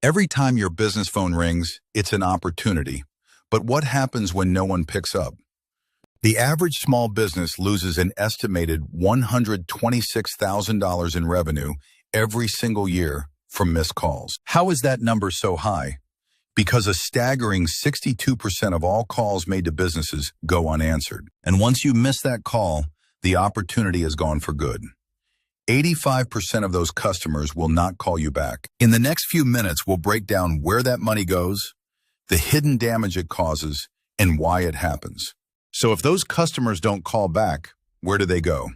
Every time your business phone rings, it's an opportunity. But what happens when no one picks up? The average small business loses an estimated $126,000 in revenue every single year from missed calls. How is that number so high? Because a staggering 62% of all calls made to businesses go unanswered. And once you miss that call, the opportunity is gone for good. 85% of those customers will not call you back. In the next few minutes, we'll break down where that money goes, the hidden damage it causes, and why it happens. So if those customers don't call back, where do they go?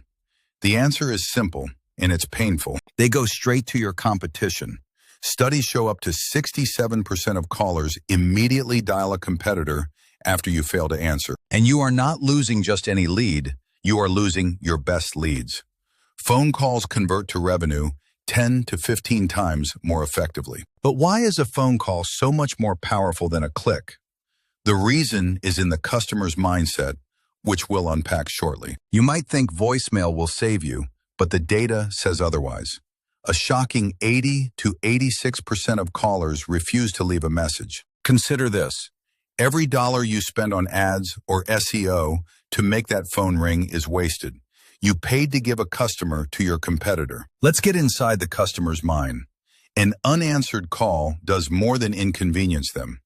The answer is simple, and it's painful. They go straight to your competition. Studies show up to 67% of callers immediately dial a competitor after you fail to answer. And you are not losing just any lead, you are losing your best leads. Phone calls convert to revenue 10 to 15 times more effectively. But why is a phone call so much more powerful than a click? The reason is in the customer's mindset, which we'll unpack shortly. You might think voicemail will save you, but the data says otherwise. A shocking 80 to 86% of callers refuse to leave a message. Consider this. Every dollar you spend on ads or SEO to make that phone ring is wasted. You paid to give a customer to your competitor. Let's get inside the customer's mind. An unanswered call does more than inconvenience them.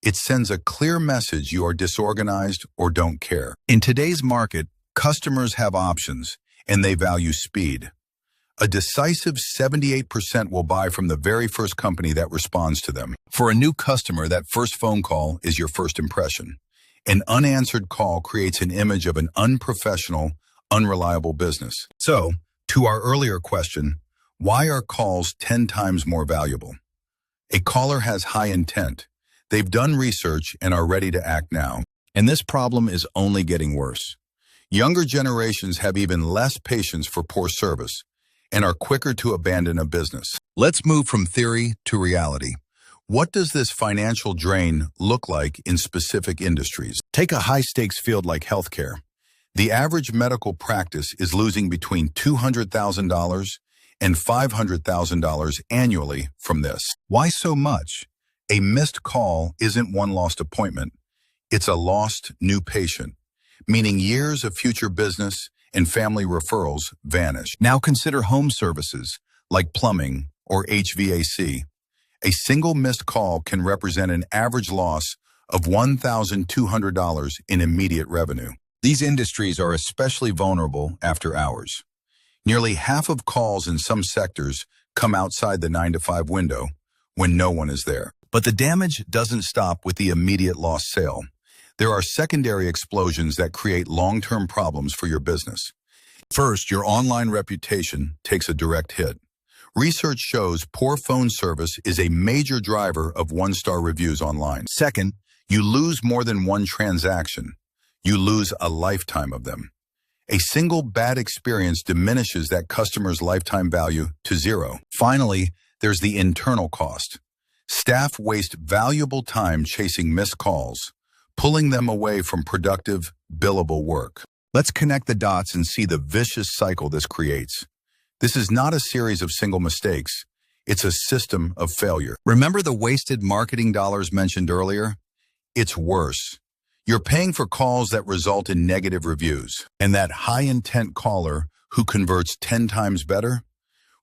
It sends a clear message you are disorganized or don't care. In today's market, customers have options, and they value speed. A decisive 78% will buy from the very first company that responds to them. For a new customer, that first phone call is your first impression. An unanswered call creates an image of an unprofessional, unreliable business. So, to our earlier question, why are calls 10 times more valuable? A caller has high intent. They've done research and are ready to act now. And this problem is only getting worse. Younger generations have even less patience for poor service and are quicker to abandon a business. Let's move from theory to reality. What does this financial drain look like in specific industries? Take a high-stakes field like healthcare. The average medical practice is losing between $200,000 and $500,000 annually from this. Why so much? A missed call isn't one lost appointment. It's a lost new patient, meaning years of future business and family referrals vanish. Now consider home services like plumbing or HVAC. A single missed call can represent an average loss of $1,200 in immediate revenue. These industries are especially vulnerable after hours. Nearly half of calls in some sectors come outside the 9 to 5 window when no one is there. But the damage doesn't stop with the immediate lost sale. There are secondary explosions that create long-term problems for your business. First, your online reputation takes a direct hit. Research shows poor phone service is a major driver of one-star reviews online. Second, you lose more than one transaction. You lose a lifetime of them. A single bad experience diminishes that customer's lifetime value to zero. Finally, there's the internal cost. Staff waste valuable time chasing missed calls, pulling them away from productive, billable work. Let's connect the dots and see the vicious cycle this creates. This is not a series of single mistakes. It's a system of failure. Remember the wasted marketing dollars mentioned earlier? It's worse. You're paying for calls that result in negative reviews, and that high-intent caller who converts 10 times better?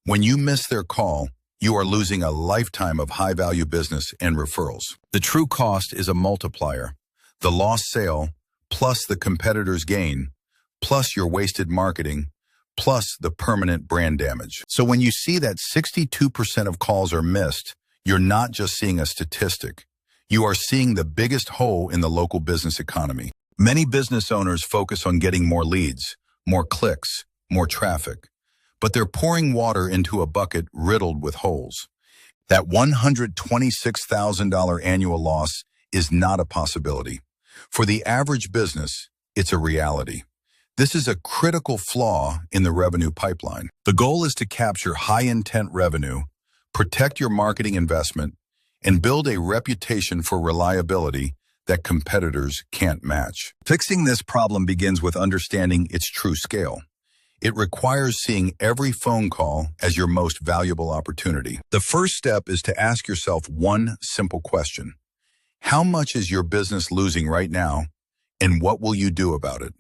When you miss their call, you are losing a lifetime of high-value business and referrals. The true cost is a multiplier. The lost sale, plus the competitor's gain, plus your wasted marketing, plus the permanent brand damage. So when you see that 62% of calls are missed, you're not just seeing a statistic. You are seeing the biggest hole in the local business economy. Many business owners focus on getting more leads, more clicks, more traffic, but they're pouring water into a bucket riddled with holes. That $126,000 annual loss is not a possibility. For the average business, it's a reality. This is a critical flaw in the revenue pipeline. The goal is to capture high-intent revenue, protect your marketing investment, and build a reputation for reliability that competitors can't match. Fixing this problem begins with understanding its true scale. It requires seeing every phone call as your most valuable opportunity. The first step is to ask yourself one simple question. How much is your business losing right now, and what will you do about it?